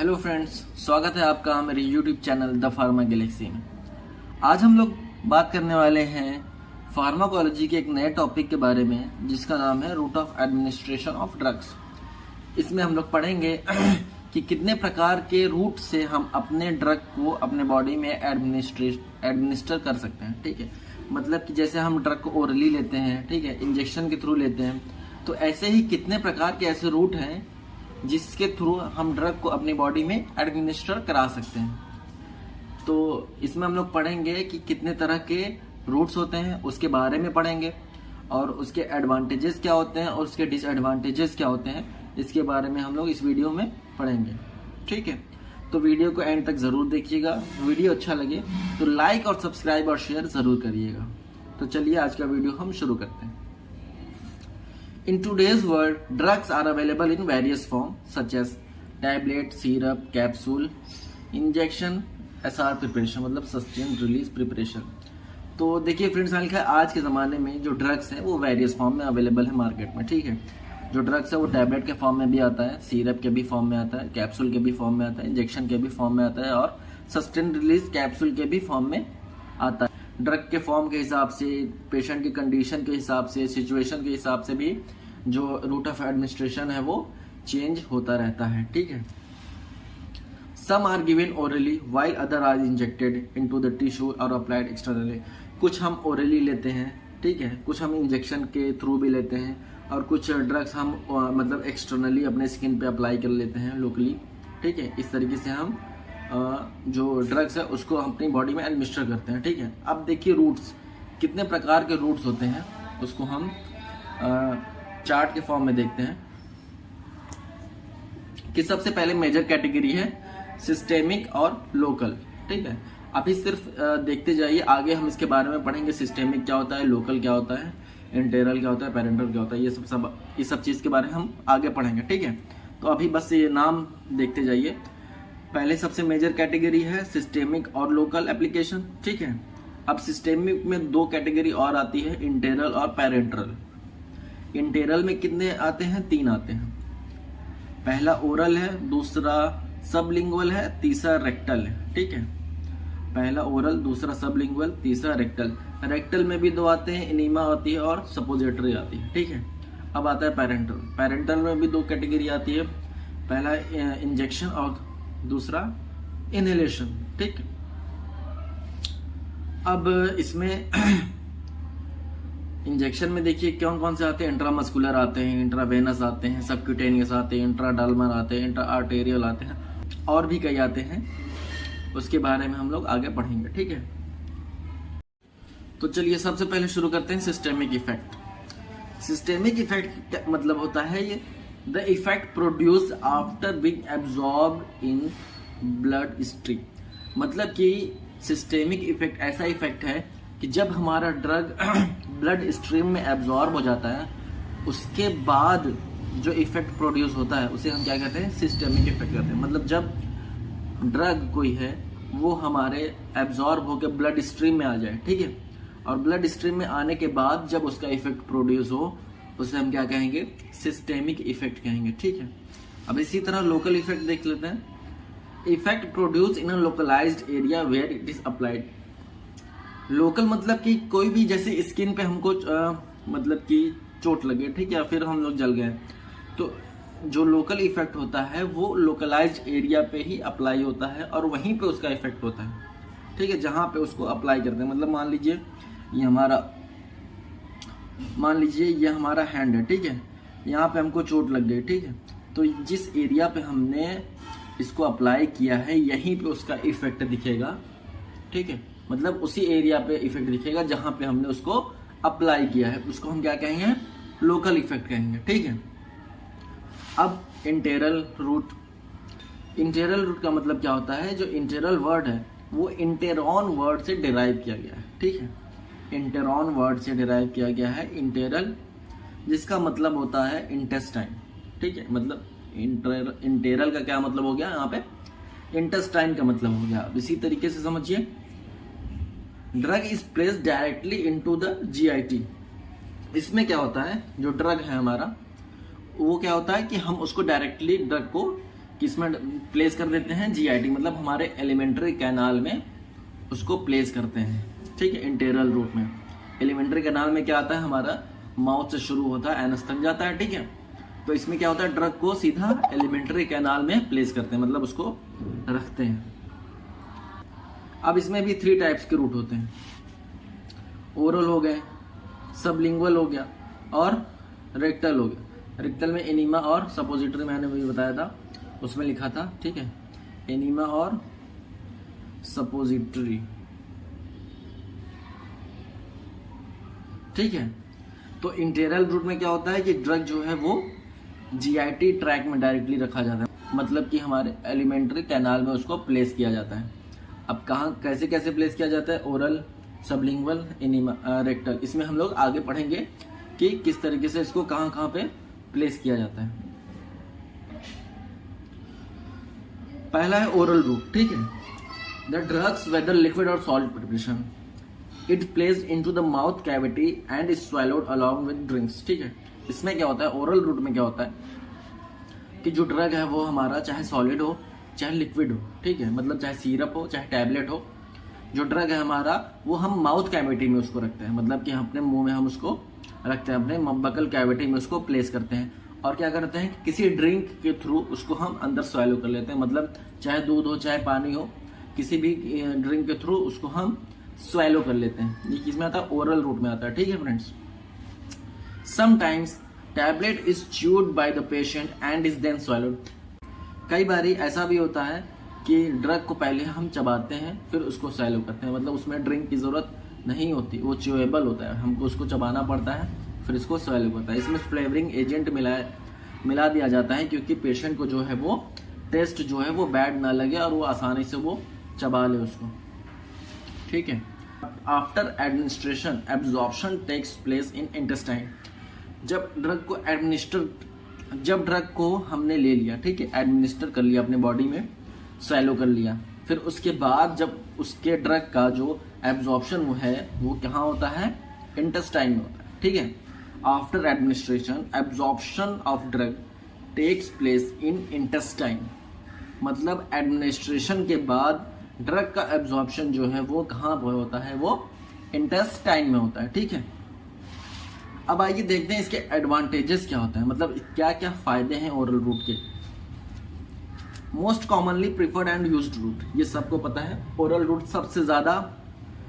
Hello friends, स्वागत है आपका मेरे YouTube channel the pharma Galaxy में। आज हम लोग बात करने वाले हैं फार्माकोलॉजी के एक नए टॉपिक के बारे में जिसका नाम है route of administration of drugs. इसमें हम लोग पढ़ेंगे कि कितने प्रकार के रूट से हम अपने ड्रग को अपने बॉडी में एडमिनिस्टर कर सकते हैं। ठीक है, मतलब कि जैसे हम ड्रग को ओरली लेते हैं, ठीक है, इंजेक्शन के थ्रू लेते हैं, तो ऐसे ही कितने प्रकार के ऐसे रूट हैं जिसके थ्रू हम ड्रग को अपनी बॉडी में एडमिनिस्टर करा सकते हैं। तो इसमें हम लोग पढ़ेंगे कि कितने तरह के रूट्स होते हैं, उसके बारे में पढ़ेंगे, और उसके एडवांटेजेस क्या होते हैं और उसके डिसएडवांटेजेस क्या होते हैं, इसके बारे में हम लोग इस वीडियो में पढ़ेंगे। ठीक है, तो वीडियो को एंड तक जरूर देखिएगा। वीडियो अच्छा लगे तो लाइक और सब्सक्राइब और शेयर जरूर करिएगा। तो चलिए आज का वीडियो हम शुरू करते हैं। In today's world, drugs are available in various forms such as tablet, syrup, capsule, injection, SR preparation मतलब sustained release preparation। तो देखिए फ्रेंड्स, लिखा है आज के ज़माने में जो ड्रग्स हैं वो वेरियस फॉर्म में अवेलेबल है मार्केट में। ठीक है, जो ड्रग्स है वो टैबलेट के फॉर्म में भी आता है, सिरप के भी फॉर्म में आता है, कैप्सूल के भी फॉर्म में आता है, इंजेक्शन के भी फॉर्म में आता है, और सस्टेन रिलीज कैप्सूल के भी फॉर्म में आता है। ड्रग के फॉर्म के हिसाब से, पेशेंट की कंडीशन के हिसाब से, सिचुएशन के हिसाब से भी जो रूट ऑफ एडमिनिस्ट्रेशन है वो चेंज होता रहता है। ठीक है, some are given orally while other are injected into the tissue और अप्लाइड एक्सटर्नली। कुछ हम ओरली लेते हैं, ठीक है, कुछ हम इंजेक्शन के थ्रू भी लेते हैं, और कुछ ड्रग्स हम मतलब एक्सटर्नली अपने स्किन पे अप्लाई कर लेते हैं लोकली। ठीक है, इस तरीके से हम जो ड्रग्स है उसको अपनी बॉडी में एडमिनिस्टर करते हैं। ठीक है, अब देखिए रूट्स, कितने प्रकार के रूट्स होते हैं उसको हम चार्ट के फॉर्म में देखते हैं। कि सबसे पहले मेजर कैटेगरी है सिस्टेमिक और लोकल। ठीक है, अभी सिर्फ देखते जाइए, आगे हम इसके बारे में पढ़ेंगे सिस्टेमिक क्या होता है, लोकल क्या होता है, इंटेरल क्या होता है, पेरेंटल क्या होता है, ये सब चीज़ के बारे में हम आगे पढ़ेंगे। ठीक है, तो अभी बस ये नाम देखते जाइए। पहले सबसे मेजर कैटेगरी है सिस्टेमिक और लोकल एप्लीकेशन। ठीक है, अब सिस्टेमिक में दो कैटेगरी और आती है, इंटेरल और पेरेंटल। इंटेरल में कितने आते हैं? 3 आते हैं। पहला ओरल है, दूसरा सबलिंगुअल है, तीसरा रेक्टल है। ठीक है, पहला ओरल, दूसरा सबलिंगुअल, तीसरा रेक्टल। रेक्टल में भी 2 आते हैं, इनीमा आती है और सपोजिटरी आती है। ठीक है, अब आता है पेरेंटल। पेरेंटल में भी 2 कैटेगरी आती है, पहला इंजेक्शन और दूसरा इनहेलेशन। ठीक, अब इसमें इंजेक्शन में देखिए कौन कौन से आते हैं। इंट्रामस्कुलर आते हैं, इंट्रावेनस आते हैं, सबक्यूटेनियस आते हैं, इंट्राडर्मल आते हैं, इंट्रा आर्टेरियल आते हैं, और भी कई आते हैं, उसके बारे में हम लोग आगे पढ़ेंगे। ठीक है, तो चलिए सबसे पहले शुरू करते हैं सिस्टेमिक इफेक्ट। सिस्टेमिक इफेक्ट क्या मतलब होता है? ये the effect produce after being absorbed in blood stream. मतलब कि सिस्टेमिक इफेक्ट ऐसा इफेक्ट है कि जब हमारा ड्रग ब्लड स्ट्रीम में एब्जॉर्ब हो जाता है, उसके बाद जो इफेक्ट प्रोड्यूस होता है उसे हम क्या कहते हैं? सिस्टेमिक इफेक्ट कहते हैं। मतलब जब ड्रग कोई है वो हमारे एब्जॉर्ब होकर ब्लड स्ट्रीम में आ जाए, ठीक है, और ब्लड स्ट्रीम में आने के बाद जब उसका इफेक्ट प्रोड्यूस हो, उसे हम क्या कहेंगे? सिस्टेमिक इफेक्ट कहेंगे। ठीक है, अब इसी तरह लोकल इफेक्ट देख लेते हैं। Effect produce in a localized area where it is applied. Local मतलब कि कोई भी, जैसे स्किन पे हमको मतलब कि चोट लगे, ठीक है, या फिर हम लोग जल गए, तो जो लोकल इफेक्ट होता है वो लोकलाइज्ड एरिया पे ही अप्लाई होता है और वहीं पे उसका इफेक्ट होता है। ठीक है, जहां पे उसको अप्लाई करते हैं। मतलब मान लीजिए ये हमारा हैंड है, ठीक है, यहाँ पे हमको चोट लग गई, ठीक है, तो जिस एरिया पे हमने इसको अप्लाई किया है यहीं पे उसका इफेक्ट दिखेगा। ठीक है, मतलब उसी एरिया पे इफेक्ट दिखेगा जहां पे हमने उसको अप्लाई किया है, उसको हम क्या कहेंगे? लोकल इफेक्ट कहेंगे। ठीक है, अब इंटेरल रूट। इंटेरल रूट का मतलब क्या होता है? जो इंटेरल वर्ड है वो इंटेरॉन वर्ड से डिराइव किया गया है। ठीक है, इंटेरॉन वर्ड से डिराइव किया गया है इंटेरल, जिसका मतलब होता है इंटेस्टाइन। ठीक है, मतलब इंटेरल का क्या मतलब हो गया? यहाँ पे इंटेस्टाइन का मतलब हो गया। इसी तरीके से समझिए, drug is placed directly into the GIT. इसमें क्या होता है? जो ड्रग है हमारा, वो क्या होता है कि हम उसको डायरेक्टली ड्रग को किसमें प्लेस कर देते हैं, जीआईटी मतलब हमारे एलिमेंट्री कैनाल में उसको प्लेस करते हैं, ठीक है, इंटीरियर रूट में। एलिमेंट्री कैनाल में क्या आता है, हमारा माउथ से शुरू होता है, एनस तक जाता है, ठीक है। तो इसमें क्या होता है, ड्रग को सीधा एलिमेंट्री कैनाल में प्लेस करते हैं, मतलब उसको रखते हैं। अब इसमें भी 3 टाइप्स के रूट होते हैं, ओरल हो गए, सबलिंगुअल हो गया और रेक्टल हो गया। रेक्टल में एनीमा और सपोजिटरी मैंने भी बताया था, उसमें लिखा था, ठीक है, एनीमा और सपोजिटरी, ठीक है। तो इंटीरियर रूट में क्या होता है कि ड्रग जो है वो जीआईटी ट्रैक में डायरेक्टली रखा जाता है, मतलब कि हमारे एलिमेंट्री कैनाल में उसको प्लेस किया जाता है। अब कहाँ कैसे कैसे प्लेस किया जाता है, ओरल, सबलिंगुअल, एनीमा, रेक्टल, इसमें हम लोग आगे पढ़ेंगे कि किस तरीके से इसको कहाँ कहाँ पे प्लेस किया जाता है। पहला है ओरल रूट, ठीक है। द ड्रग्स वेदर लिक्विड और solid preparation it placed into the mouth cavity and is swallowed along with drinks, ठीक है। इसमें क्या होता है, ओरल रूट में क्या होता है कि जो ड्रग है वो हमारा चाहे सॉलिड हो चाहे लिक्विड हो, ठीक है, मतलब चाहे सिरप हो चाहे टैबलेट हो, जो ड्रग है हमारा वो हम माउथ कैविटी में उसको रखते हैं, मतलब कि हम अपने मुंह में हम उसको रखते हैं, अपने बकल कैविटी में उसको प्लेस करते हैं। और क्या करते हैं, किसी ड्रिंक के थ्रू उसको हम अंदर स्वैलो कर लेते हैं, मतलब चाहे दूध हो चाहे पानी हो, किसी भी ड्रिंक के थ्रू उसको हम स्वैलो कर लेते हैं। ये किसमें आता है, ओरल रूट में आता है, ठीक है friends. Sometimes tablet is chewed by the patient and is then swallowed. कई बारी ऐसा भी होता है कि ड्रग को पहले हम चबाते हैं फिर उसको स्वैलो करते हैं, मतलब उसमें ड्रिंक की जरूरत नहीं होती, वो च्यूएबल होता है, हमको उसको चबाना पड़ता है फिर इसको स्वैलो करता है। इसमें फ्लेवरिंग एजेंट मिला दिया जाता है क्योंकि पेशेंट को जो है वो टेस्ट जो है वो बैड ना लगे और वो आसानी से वो चबा ले उसको, ठीक है। After administration absorption takes place in intestine. जब ड्रग को हमने ले लिया, ठीक है, एडमिनिस्टर कर लिया अपने बॉडी में, स्वैलो कर लिया, फिर उसके बाद जब उसके ड्रग का जो एब्जॉर्प्शन है वो कहाँ होता है, इंटेस्टाइन में होता है, ठीक है। After administration absorption of drug takes place in intestine, मतलब एडमिनिस्ट्रेशन के बाद ड्रग का एब्जॉर्प्शन जो है वो कहाँ होता है, वो इंटेस्टाइन में होता है, ठीक है। अब आइए देखते हैं इसके एडवांटेजेस क्या होते हैं, मतलब क्या क्या फायदे हैं ओरल रूट के। Most commonly preferred and used route, ये सबको पता है, ओरल रूट सबसे ज्यादा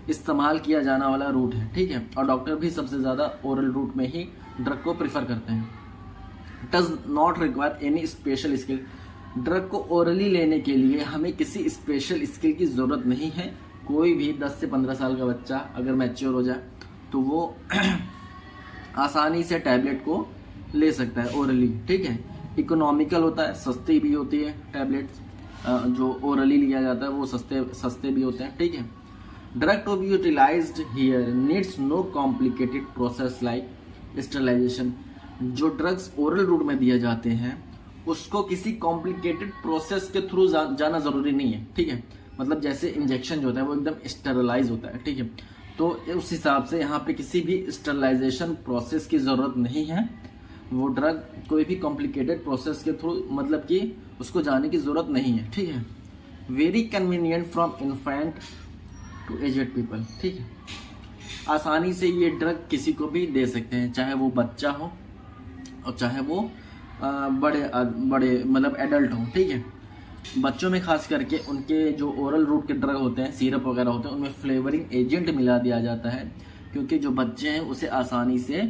इस्तेमाल किया जाने वाला रूट है, ठीक है, और डॉक्टर भी सबसे ज्यादा ओरल रूट में ही ड्रग को प्रिफर करते हैं। Does not require any special skill, drug को ओरली लेने के लिए हमें किसी स्पेशल स्किल की जरूरत नहीं है। कोई भी 10 से 15 साल का बच्चा अगर मैच्योर हो जाए तो वो आसानी से टैबलेट को ले सकता है ओरली, ठीक है। इकोनॉमिकल होता है, सस्ती भी होती है टैबलेट्स, जो ओरली लिया जाता है वो सस्ते भी होते हैं, ठीक है। Drug to be utilized here needs no complicated process like sterilization. जो ड्रग्स ओरल रूट में दिए जाते हैं उसको किसी कॉम्प्लिकेटेड प्रोसेस के थ्रू जाना जरूरी नहीं है, ठीक है, मतलब जैसे इंजेक्शन जो होता है वो एकदम स्टरलाइज होता है, ठीक है, तो उस हिसाब से यहाँ पे किसी भी स्टरलाइजेशन प्रोसेस की जरूरत नहीं है। वो ड्रग कोई भी कॉम्प्लिकेटेड प्रोसेस के थ्रू मतलब कि उसको जाने की जरूरत नहीं है, ठीक है। Very convenient from infant to aged people, ठीक है, आसानी से ये ड्रग किसी को भी दे सकते हैं, चाहे वो बच्चा हो और चाहे वो बड़े मतलब एडल्ट हो, ठीक है। बच्चों में खास करके उनके जो ओरल रूट के ड्रग होते हैं, सिरप वगैरह होते हैं, उनमें फ्लेवरिंग एजेंट मिला दिया जाता है क्योंकि जो बच्चे हैं उसे आसानी से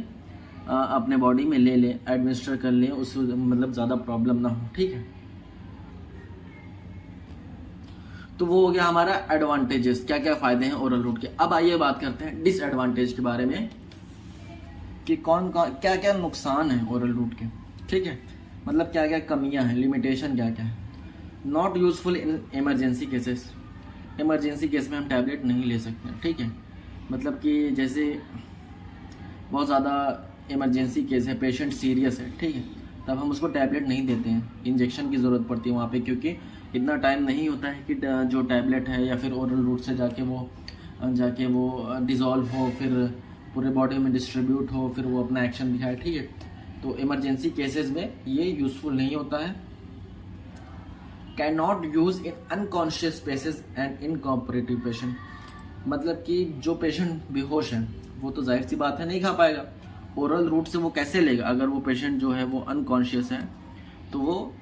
अपने बॉडी में ले लें, एडमिनिस्टर कर लें, उससे मतलब ज़्यादा प्रॉब्लम ना हो, ठीक है। तो वो हो गया हमारा एडवांटेजेस, क्या क्या फायदे हैं ओरल रूट के। अब आइए बात करते हैं डिसएडवांटेज के बारे में कि क्या क्या नुकसान है ओरल रूट के, ठीक है, मतलब क्या क्या कमियां हैं, लिमिटेशन क्या क्या है। Not useful in emergency cases, emergency case में हम टैबलेट नहीं ले सकते, ठीक है, मतलब कि जैसे बहुत ज़्यादा इमरजेंसी केस है, पेशेंट सीरियस है, ठीक है, तब हम उसको टैबलेट नहीं देते हैं, इंजेक्शन की ज़रूरत पड़ती है वहाँ पे, क्योंकि इतना टाइम नहीं होता है कि जो टैबलेट है या फिर ओरल रूट से जाके वो डिज़ोल्व हो, फिर पूरे बॉडी में डिस्ट्रीब्यूट हो, फिर वो अपना एक्शन दिखाए, ठीक है। तो इमरजेंसी केसेस में ये यूज़फुल नहीं होता है। Can not use in unconscious patient and uncooperative patient. मतलब कि जो पेशेंट बेहोश है वो तो जाहिर सी बात है नहीं खा पाएगा, ओरल रूट से वो कैसे लेगा। अगर वो पेशेंट जो है वो अनकॉन्शियस है तो वो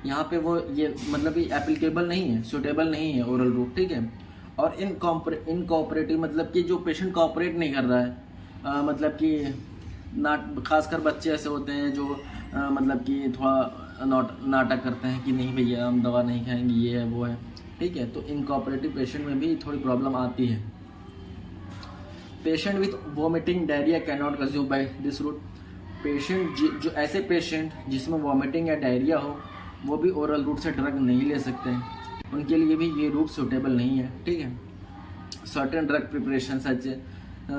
यहाँ पे वो ये मतलब कि एप्लीकेबल नहीं है, सूटेबल नहीं है ओरल रूट, ठीक है। और इनकॉपरेटिव मतलब कि जो पेशेंट कॉपरेट नहीं कर रहा है, मतलब कि खासकर बच्चे ऐसे होते हैं जो मतलब कि थोड़ा नाटक करते हैं कि नहीं भैया हम दवा नहीं खाएंगे, ये है वो है, ठीक है। तो इनकॉपरेटिव पेशेंट में भी थोड़ी प्रॉब्लम आती है। Patient with vomiting diarrhea can not consume by this route. Patient जो ऐसे पेशेंट जिसमें वॉमिटिंग या डायरिया हो वो भी ओरल रूट से ड्रग नहीं ले सकते हैं, उनके लिए भी ये रूट सूटेबल नहीं है, ठीक है। Certain drug preparation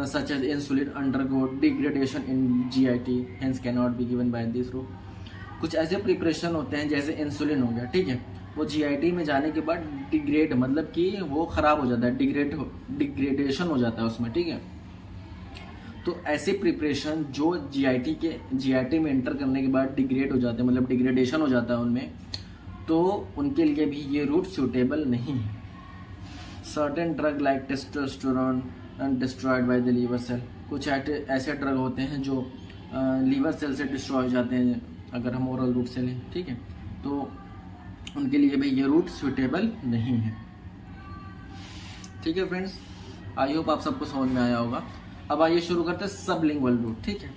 such as insulin undergo degradation in GIT hence cannot be given by this route। कुछ ऐसे प्रिपरेशन होते हैं जैसे इंसुलिन हो गया, ठीक है, वो GIT में जाने के बाद डिग्रेड मतलब कि वो ख़राब हो जाता है, डिग्रेडेशन हो जाता है उसमें, ठीक है। तो ऐसे प्रिपरेशन जो GIT में एंटर करने के बाद डिग्रेड हो जाते हैं, मतलब डिग्रेडेशन हो जाता है उनमें, तो उनके लिए भी ये रूट सूटेबल नहीं है। Certain drug like testosterone destroyed by the liver cell. कुछ ऐसे ड्रग होते हैं जो लीवर सेल से डिस्ट्रॉय हो जाते हैं अगर हम ओरल रूट से लें, ठीक है। तो उनके लिए भी ये रूट सूटेबल नहीं है, ठीक है फ्रेंड्स। आई होप आप सबको समझ में आया होगा। अब आइए शुरू करते हैं सबलिंगुअल रूट, ठीक है।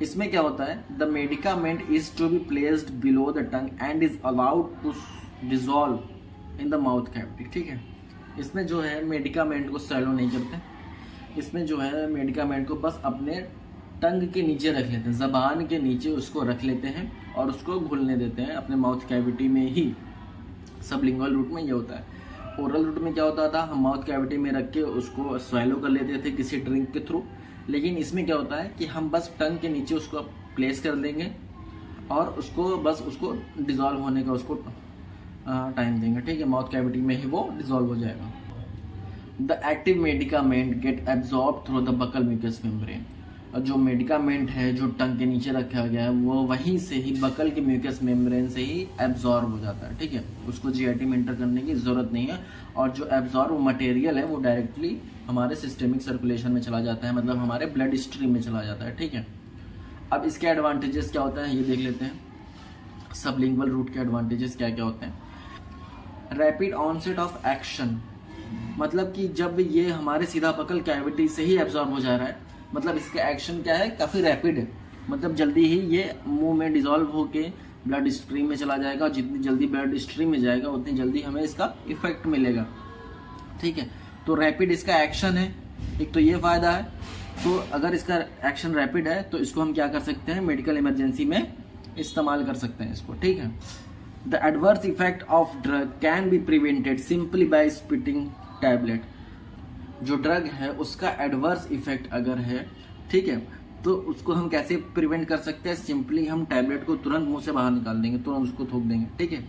इसमें क्या होता है, the medicament is to be placed below the tongue and is allowed to dissolve in the mouth cavity, ठीक है। इसमें जो है मेडिकामेंट को सैलो नहीं करते, इसमें जो है मेडिकामेंट को बस अपने टंग के नीचे रख लेते हैं, ज़बान के नीचे उसको रख लेते हैं और उसको घुलने देते हैं अपने माउथ कैविटी में ही। सबलिंगुअल रूट में ये होता है। ओरल रूट में क्या होता था, हम माउथ कैविटी में रख के उसको स्वैलो कर लेते थे किसी ड्रिंक के थ्रू, लेकिन इसमें क्या होता है कि हम बस टंग के नीचे उसको प्लेस कर देंगे और उसको बस उसको डिज़ोल्व होने का उसको टाइम देंगे, ठीक है। माउथ कैविटी में ही वो डिज़ोल्व हो जाएगा। The active medicament get absorb through the buccal mucous membrane. और जो मेडिकामेंट है जो टंग के नीचे रखा गया है वो वहीं से ही बकल के म्यूकस मेम्ब्रेन से ही एब्जॉर्ब हो जाता है, ठीक है। उसको GIT में एंटर करने की ज़रूरत नहीं है और जो एब्जॉर्ब मटेरियल है वो डायरेक्टली हमारे सिस्टेमिक सर्कुलेशन में चला जाता है, मतलब हमारे ब्लड स्ट्रीम में चला जाता है, ठीक है। अब इसके एडवांटेजेस क्या होता है ये देख लेते हैं। सबलिंगुअल रूट के एडवांटेजेस क्या क्या होते हैं। रैपिड ऑनसेट ऑफ एक्शन, मतलब कि जब ये हमारे सीधा बकल कैविटी से ही एब्जॉर्ब हो जा रहा है, मतलब इसका एक्शन क्या है, काफ़ी रैपिड है, मतलब जल्दी ही ये मुंह में डिजॉल्व होके ब्लड स्ट्रीम में चला जाएगा और जितनी जल्दी ब्लड स्ट्रीम में जाएगा उतनी जल्दी हमें इसका इफेक्ट मिलेगा, ठीक है। तो रैपिड इसका एक्शन है, एक तो ये फ़ायदा है। तो अगर इसका एक्शन रैपिड है तो इसको हम क्या कर सकते हैं, मेडिकल इमरजेंसी में इस्तेमाल कर सकते हैं इसको, ठीक है। The adverse effect of drug can be prevented simply by spitting tablet. जो ड्रग है उसका एडवर्स इफेक्ट अगर है, ठीक है, तो उसको हम कैसे प्रिवेंट कर सकते हैं, सिंपली हम टैबलेट को तुरंत मुंह से बाहर निकाल देंगे, तुरंत उसको थूक देंगे, ठीक है।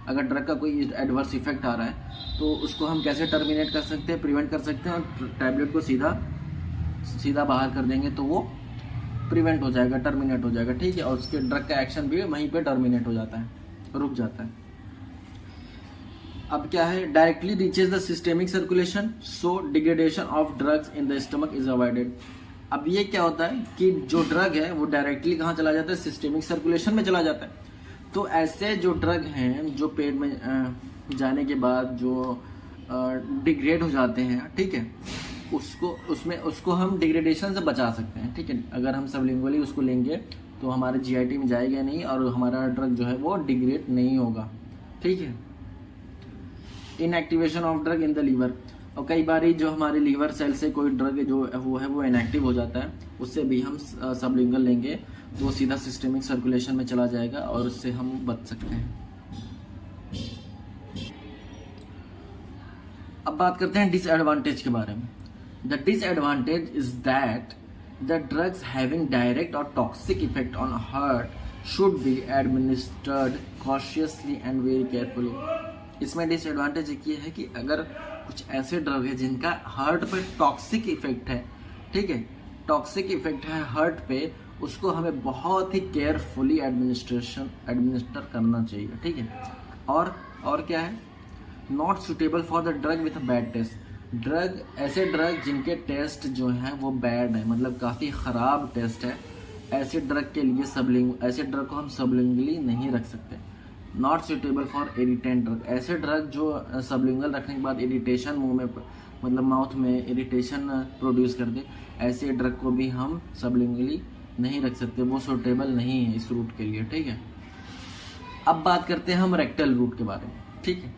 अगर ड्रग का कोई एडवर्स इफेक्ट आ रहा है तो उसको हम कैसे टर्मिनेट कर सकते हैं, प्रिवेंट कर सकते हैं, और टैबलेट को सीधा बाहर कर देंगे तो वो प्रिवेंट हो जाएगा, टर्मिनेट हो जाएगा, ठीक है। और उसके ड्रग का एक्शन भी वहीं पे टर्मिनेट हो जाता है, रुक जाता है। अब क्या है, directly reaches the systemic circulation so degradation of drugs in the stomach is avoided. अब ये क्या होता है कि जो ड्रग है वो डायरेक्टली कहाँ चला जाता है, सिस्टेमिक सर्कुलेशन में चला जाता है। तो ऐसे जो ड्रग हैं जो पेट में जाने के बाद जो डिग्रेड हो जाते हैं, ठीक है, उसको हम डिग्रेडेशन से बचा सकते हैं, ठीक है। अगर हम सबलिंगुअली उसको लेंगे तो हमारे GIT में जाएगा नहीं और हमारा ड्रग जो है वो डिग्रेड नहीं होगा, ठीक है। Inactivation of drug in the liver, और कई बार जो हमारे लीवर सेल से कोई ड्रग जो है वो इनएक्टिव हो जाता है, उससे भी हम सबलिंगुअल लेंगे तो वो सीधा सिस्टेमिक सर्कुलेशन में चला जाएगा और उससे हम बच सकते हैं। अब बात करते हैं डिसएडवांटेज के बारे में। The disadvantage is that the drugs having direct और toxic effect on heart should be administered cautiously and very carefully. इसमें डिसएडवांटेज एक ये है कि अगर कुछ ऐसे ड्रग है जिनका हार्ट पे टॉक्सिक इफेक्ट है, ठीक है, टॉक्सिक इफेक्ट है हार्ट पे, उसको हमें बहुत ही केयरफुली एडमिनिस्टर करना चाहिए, ठीक है। और और क्या है, not suitable for the drug with bad taste. Drug, ऐसे ड्रग जिनके टेस्ट जो है वो बैड है, मतलब काफ़ी ख़राब टेस्ट है, ऐसे ड्रग के लिए ऐसे ड्रग को हम सबलिंगुअली नहीं रख सकते। Not suitable for irritant drug, ऐसे ड्रग जो सबलिंगुअल रखने के बाद इरिटेशन मुंह में, मतलब माउथ में इरिटेशन प्रोड्यूस कर दे, ऐसे ड्रग को भी हम सबलिंगुअली नहीं रख सकते, वो सुटेबल नहीं है इस रूट के लिए। ठीक है, अब बात करते हैं हम रेक्टल रूट के बारे में। ठीक है,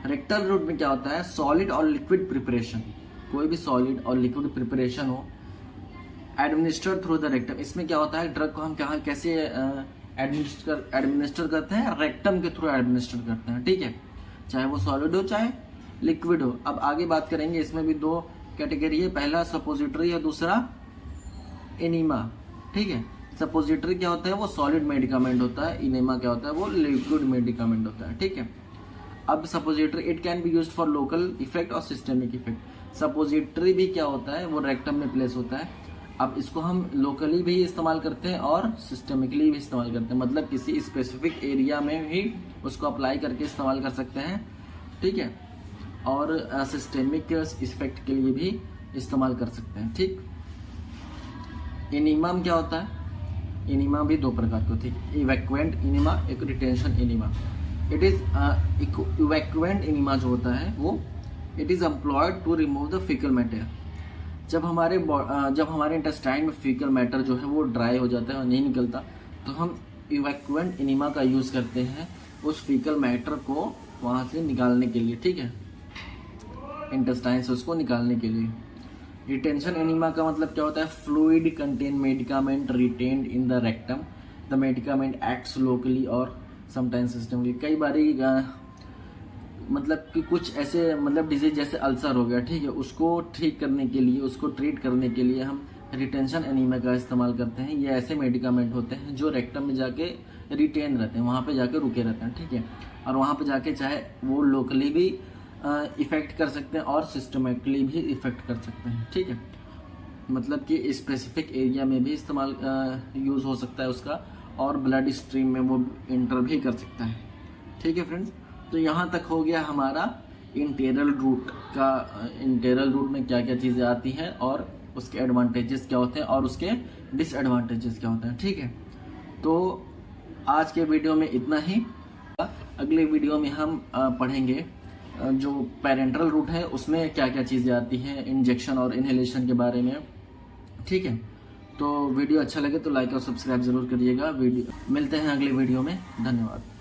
रेक्टल रूट में क्या होता है, सॉलिड और लिक्विड प्रिपरेशन, कोई भी सॉलिड और लिक्विड प्रिपरेशन हो एडमिनिस्टर्ड थ्रू द रेक्टम। इसमें क्या होता है, ड्रग को हम कैसे एडमिनिस्टर करते हैं, रेक्टम के थ्रू एडमिनिस्टर करते हैं। ठीक है, चाहे वो सॉलिड हो चाहे लिक्विड हो। अब आगे बात करेंगे, इसमें भी दो कैटेगरी है, पहला सपोजिटरी और दूसरा एनिमा। ठीक है, सपोजिटरी क्या होता है, वो सॉलिड मेडिकामेंट होता है, इनेमा क्या होता है, वो लिक्विड मेडिकामेंट होता है। ठीक है, अब suppository it can be used for local effect और सिस्टेमिक इफेक्ट। सपोजिटरी भी क्या होता है, वो रेक्टम में प्लेस होता है। अब इसको हम लोकली भी इस्तेमाल करते हैं और सिस्टेमिकली भी इस्तेमाल करते हैं, मतलब किसी स्पेसिफिक एरिया में भी उसको अप्लाई करके इस्तेमाल कर सकते हैं। ठीक है, और सिस्टेमिक इफेक्ट के लिए भी इस्तेमाल कर सकते हैं। ठीक, एनीमा में क्या होता है, एनीमा भी दो प्रकार के होते हैं, इवैक्यूएंट एनीमा, एक retention enema. It is evacuant enema जो होता है वो it is employed to remove the fecal matter. जब हमारे इंटेस्टाइन में फीकल मैटर जो है वो ड्राई हो जाता है और नहीं निकलता, तो हम इवैक्यूएंट एनीमा का यूज करते हैं उस फीकल मैटर को वहां से निकालने के लिए। ठीक है, इंटेस्टाइन से उसको निकालने के लिए। रिटेंशन एनीमा का मतलब क्या होता है, fluid contain medicament retained in the rectum, the medicament acts locally और समटाइम्स सिस्टमली। कई बारी मतलब कि कुछ ऐसे, मतलब डिजीज जैसे अल्सर हो गया, ठीक है, उसको ठीक करने के लिए, उसको ट्रीट करने के लिए हम रिटेंशन एनीमा का इस्तेमाल करते हैं। ये ऐसे मेडिकामेंट होते हैं जो रेक्टम में जाके रिटेन रहते हैं, वहाँ पे जाके रुके रहते हैं। ठीक है, और वहाँ पे जाके चाहे वो लोकली भी इफेक्ट कर सकते हैं और सिस्टमेटिकली भी इफेक्ट कर सकते हैं। ठीक है, मतलब कि स्पेसिफिक एरिया में भी इस्तेमाल यूज़ हो सकता है उसका, और ब्लड स्ट्रीम में वो इंटर भी कर सकता है। ठीक है फ्रेंड्स, तो यहाँ तक हो गया हमारा इंटेरल रूट का, इंटेरल रूट में क्या क्या चीज़ें आती हैं और उसके एडवांटेजेस क्या होते हैं और उसके डिसएडवांटेजेस क्या होते हैं। ठीक है, तो आज के वीडियो में इतना ही। अगले वीडियो में हम पढ़ेंगे जो पेरेंटल रूट है उसमें क्या क्या चीज़ें आती हैं, इंजेक्शन और इनहेलेशन के बारे में। ठीक है, तो वीडियो अच्छा लगे तो लाइक और सब्सक्राइब जरूर करिएगा। मिलते हैं अगले वीडियो में, धन्यवाद।